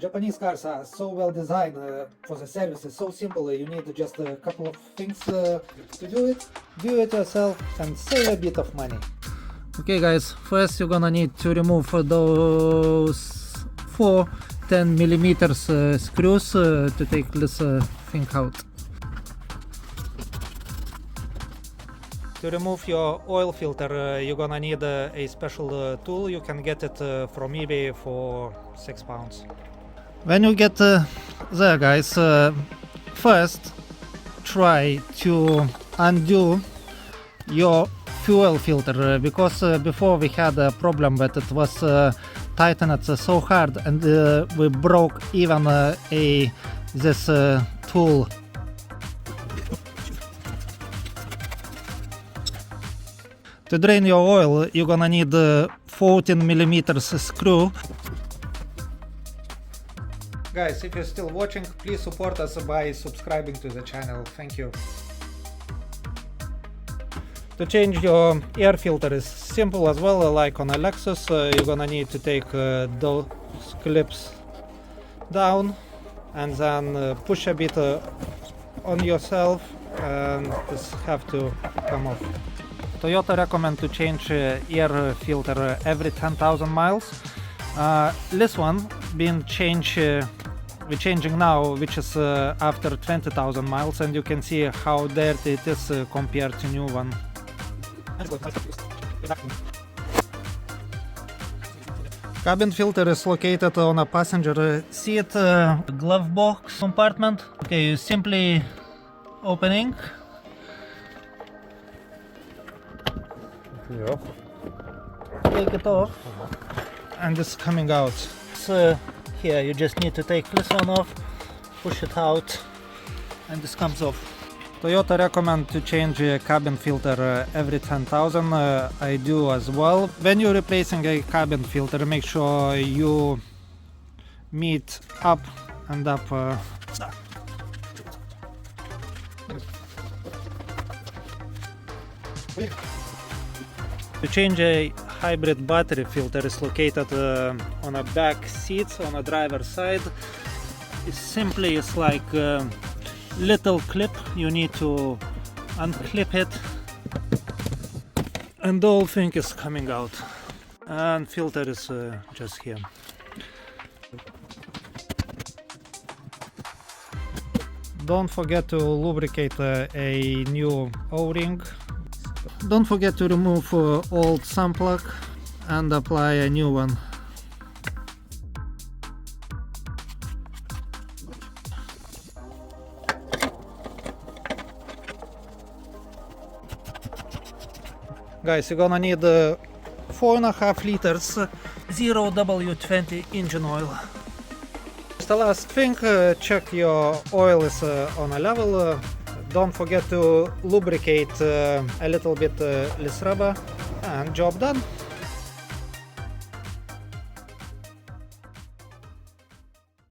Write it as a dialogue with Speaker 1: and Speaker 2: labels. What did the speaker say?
Speaker 1: Japanese cars are so well designed for the service. It's so simple. You need just a couple of things to do it. Do it yourself and save a bit of money. Okay guys, first you're gonna need to remove those 4 10mm screws to take this thing out. To remove your oil filter, you're gonna need a special tool. You can get it from eBay for £6. When you get there guys, first try to undo your fuel filter, because before we had a problem that it was tightened so hard and we broke even this tool. To drain your oil, you're gonna need 14mm screw. Guys, if you're still watching, please support us by subscribing to the channel. Thank you. To change your air filter is simple as well, like on a Lexus. You're gonna need to take those clips down and then push a bit on yourself, and this have to come off. Toyota recommend to change air filter every 10,000 miles. This one being changed, we're changing now, which is after 20,000 miles, and you can see how dirty it is compared to new one. Cabin filter is located on a passenger seat glove box compartment. Okay, you simply opening. Take it off, and it's coming out. So here you just need to take this one off, push it out, and this comes off. Toyota recommend to change a cabin filter every 10,000. I do as well. When you're replacing a cabin filter, make sure you meet up and up. To change a hybrid battery filter is located on a back seat on a driver's side. It's like a little clip. You need to unclip it, and the whole thing is coming out. And filter is just here. Don't forget to lubricate a new O-ring. Don't forget to remove old sun plug and apply a new one. Guys, you're gonna need 4.5 liters 0W20 engine oil. The last thing, check your oil is on a level. Don't forget to lubricate a little bit this rubber, and job done.